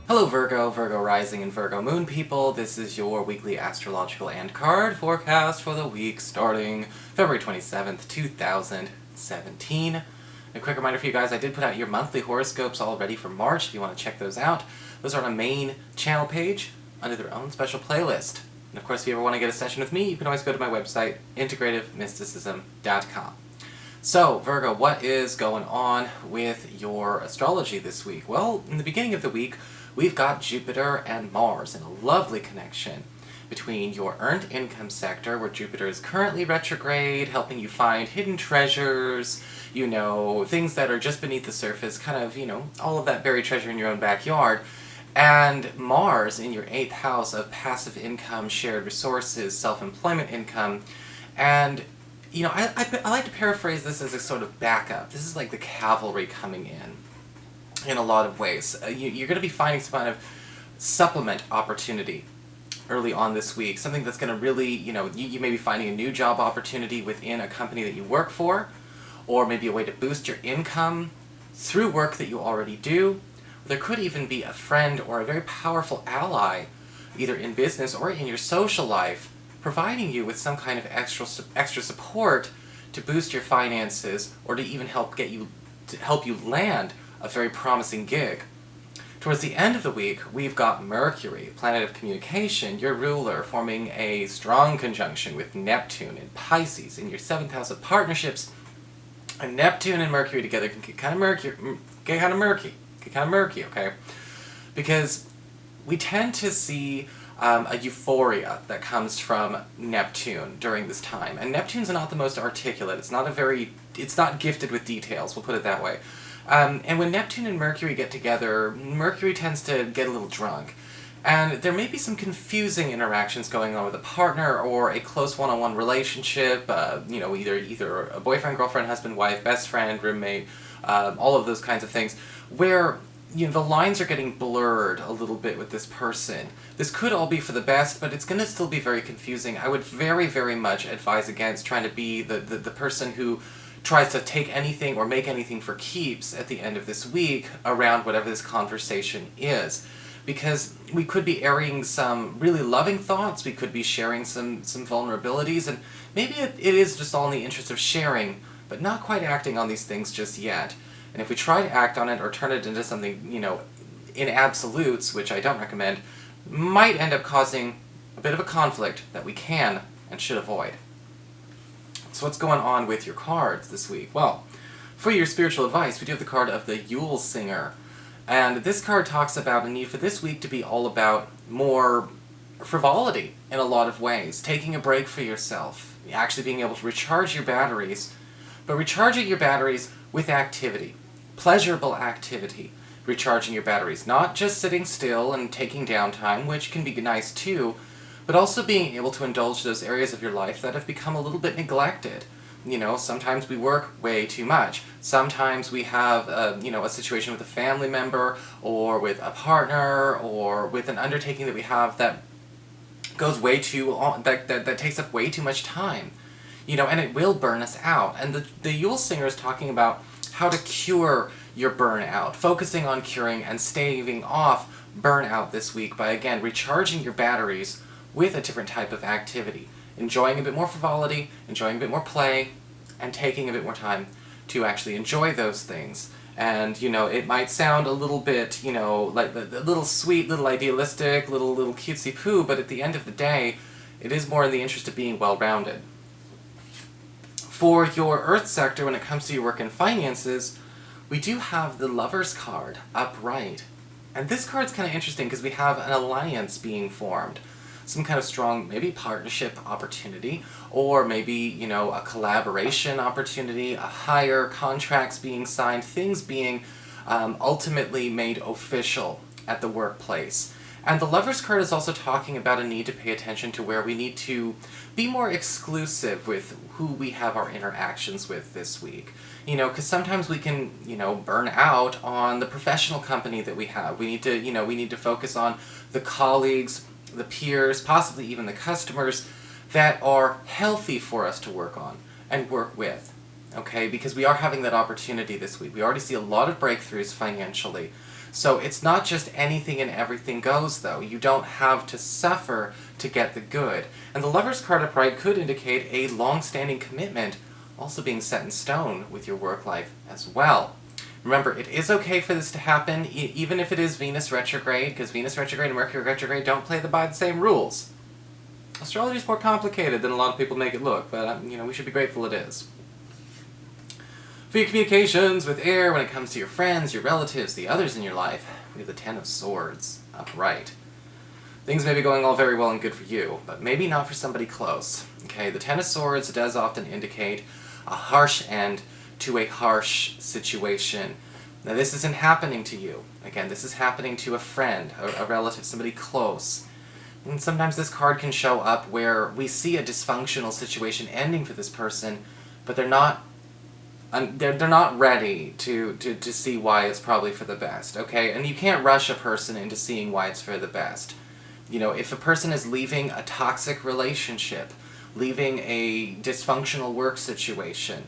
Hello Virgo, Virgo Rising and Virgo Moon people. This is your weekly astrological and card forecast for the week starting February 27th, 2017. A quick reminder for you guys, I did put out your monthly horoscopes already for March if you want to check those out. Those are on a main channel page under their own special playlist. And of course, if you ever want to get a session with me, you can always go to my website, integrativemysticism.com. So, Virgo, what is going on with your astrology this week? Well, in the beginning of the week, we've got Jupiter and Mars in a lovely connection between your earned income sector, where Jupiter is currently retrograde, helping you find hidden treasures, things that are just beneath the surface, all of that buried treasure in your own backyard, and Mars in your 8th house of passive income, shared resources, self-employment income, and I like to paraphrase this as a sort of backup. This is like the cavalry coming in a lot of ways. You're going to be finding some kind of supplement opportunity early on this week, something that's going to really, you may be finding a new job opportunity within a company that you work for, or maybe a way to boost your income through work that you already do. There could even be a friend or a very powerful ally, either in business or in your social life, providing you with some kind of extra support to boost your finances, or to even help you land a very promising gig. Towards the end of the week, we've got Mercury, planet of communication, your ruler, forming a strong conjunction with Neptune in Pisces in your 7th house of partnerships. And Neptune and Mercury together can get kind of murky, okay? Because we tend to see a euphoria that comes from Neptune during this time. And Neptune's not the most articulate. It's not gifted with details, we'll put it that way. And when Neptune and Mercury get together, Mercury tends to get a little drunk. And there may be some confusing interactions going on with a partner or a close one-on-one relationship, either a boyfriend, girlfriend, husband, wife, best friend, roommate, all of those kinds of things, where the lines are getting blurred a little bit with this person. This could all be for the best, but it's going to still be very confusing. I would very, very much advise against trying to be the person who tries to take anything or make anything for keeps at the end of this week around whatever this conversation is. Because we could be airing some really loving thoughts, we could be sharing some vulnerabilities, and maybe it is just all in the interest of sharing, but not quite acting on these things just yet. And if we try to act on it or turn it into something, in absolutes, which I don't recommend, might end up causing a bit of a conflict that we can and should avoid. So what's going on with your cards this week? Well, for your spiritual advice, we do have the card of the Yule Singer. And this card talks about a need for this week to be all about more frivolity in a lot of ways. Taking a break for yourself, actually being able to recharge your batteries, but recharging your batteries with activity, pleasurable activity, recharging your batteries, not just sitting still and taking downtime, which can be nice too, but also being able to indulge those areas of your life that have become a little bit neglected. Sometimes we work way too much. Sometimes we have, a situation with a family member, or with a partner, or with an undertaking that we have that goes way too long, that takes up way too much time. And it will burn us out. And the Yule Singer is talking about how to cure your burnout, focusing on curing and staving off burnout this week by, again, recharging your batteries with a different type of activity. Enjoying a bit more frivolity, enjoying a bit more play, and taking a bit more time to actually enjoy those things. And, it might sound a little bit, like a little sweet, little idealistic, little cutesy-poo, but at the end of the day, it is more in the interest of being well-rounded. For your Earth sector, when it comes to your work and finances, we do have the Lover's card upright. And this card's kind of interesting because we have an alliance being formed. Some kind of strong, maybe partnership opportunity, or maybe, a collaboration opportunity, a hire, contracts being signed, things being ultimately made official at the workplace. And the Lover's card is also talking about a need to pay attention to where we need to be more exclusive with who we have our interactions with this week. Because sometimes we can, burn out on the professional company that we have. We need to focus on the colleagues, the peers, possibly even the customers that are healthy for us to work on and work with. Okay, because we are having that opportunity this week. We already see a lot of breakthroughs financially. So it's not just anything and everything goes, though. You don't have to suffer to get the good. And the Lover's card upright could indicate a long-standing commitment also being set in stone with your work life as well. Remember, it is okay for this to happen, even if it is Venus retrograde, because Venus retrograde and Mercury retrograde don't play by the same rules. Astrology is more complicated than a lot of people make it look, but we should be grateful it is. For your communications with air, when it comes to your friends, your relatives, the others in your life, we have the Ten of Swords upright. Things may be going all very well and good for you, but maybe not for somebody close. Okay, the Ten of Swords does often indicate a harsh end to a harsh situation. Now this isn't happening to you. Again, this is happening to a friend, a relative, somebody close. And sometimes this card can show up where we see a dysfunctional situation ending for this person, but they're not ready to see why it's probably for the best, okay? And you can't rush a person into seeing why it's for the best. If a person is leaving a toxic relationship, leaving a dysfunctional work situation,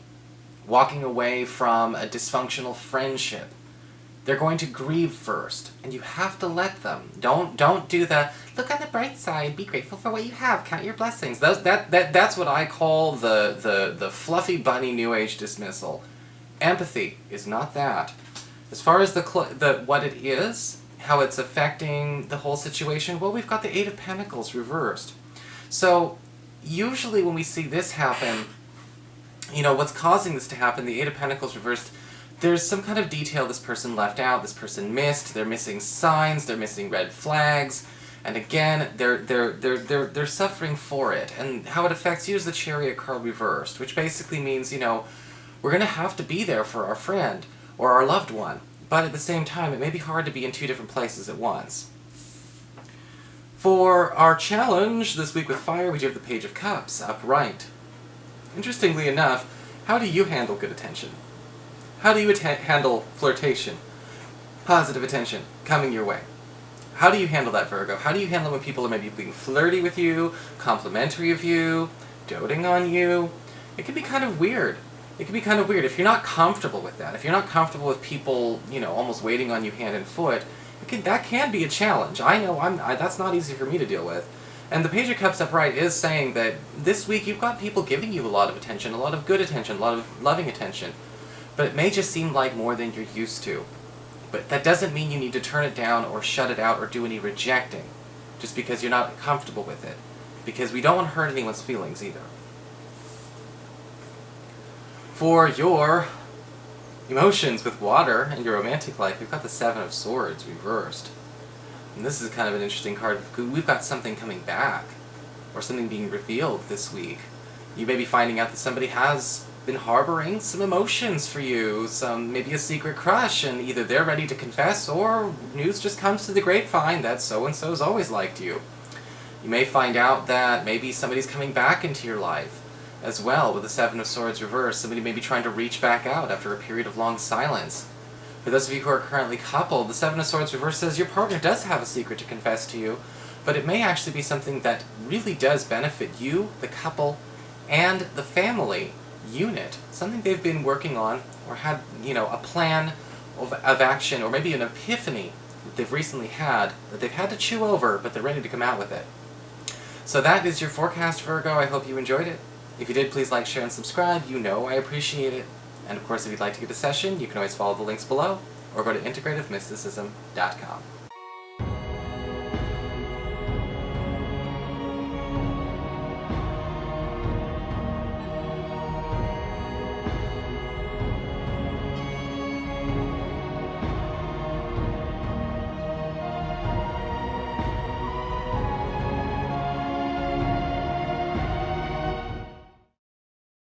walking away from a dysfunctional friendship, they're going to grieve first, and you have to let them. Don't do the, look on the bright side, be grateful for what you have, count your blessings. That's what I call the fluffy bunny New Age dismissal. Empathy is not that. As far as what it is, how it's affecting the whole situation, well, we've got the Eight of Pentacles reversed. So, usually when we see this happen, what's causing this to happen, the Eight of Pentacles reversed, there's some kind of detail this person left out, this person missed, they're missing signs, they're missing red flags, and again, they're suffering for it. And how it affects you is the Chariot card reversed, which basically means, we're going to have to be there for our friend or our loved one, but at the same time, it may be hard to be in two different places at once. For our challenge this week with fire, we do have the Page of Cups upright. Interestingly enough, how do you handle good attention? How do you handle flirtation? Positive attention coming your way. How do you handle that, Virgo? How do you handle when people are maybe being flirty with you, complimentary of you, doting on you? It can be kind of weird. It can be kind of weird. If you're not comfortable with that, if you're not comfortable with people, almost waiting on you hand and foot, that can be a challenge. I know that's not easy for me to deal with. And the Page of Cups upright is saying that this week you've got people giving you a lot of attention, a lot of good attention, a lot of loving attention. But it may just seem like more than you're used to. But that doesn't mean you need to turn it down or shut it out or do any rejecting, just because you're not comfortable with it. Because we don't want to hurt anyone's feelings either. For your emotions with water and your romantic life, we've got the Seven of Swords reversed. And this is kind of an interesting card. We've got something coming back, or something being revealed this week. You may be finding out that somebody has been harboring some emotions for you, maybe a secret crush, and either they're ready to confess, or news just comes to the grapevine that so-and-so's always liked you. You may find out that maybe somebody's coming back into your life as well with the Seven of Swords reversed. Somebody may be trying to reach back out after a period of long silence. For those of you who are currently coupled, the Seven of Swords reversed says your partner does have a secret to confess to you, but it may actually be something that really does benefit you, the couple, and the family unit. Something they've been working on, or had, a plan of action, or maybe an epiphany that they've recently had, that they've had to chew over, but they're ready to come out with it. So that is your forecast, Virgo. I hope you enjoyed it. If you did, please like, share, and subscribe. I appreciate it. And of course, if you'd like to get a session, you can always follow the links below, or go to integrativemysticism.com.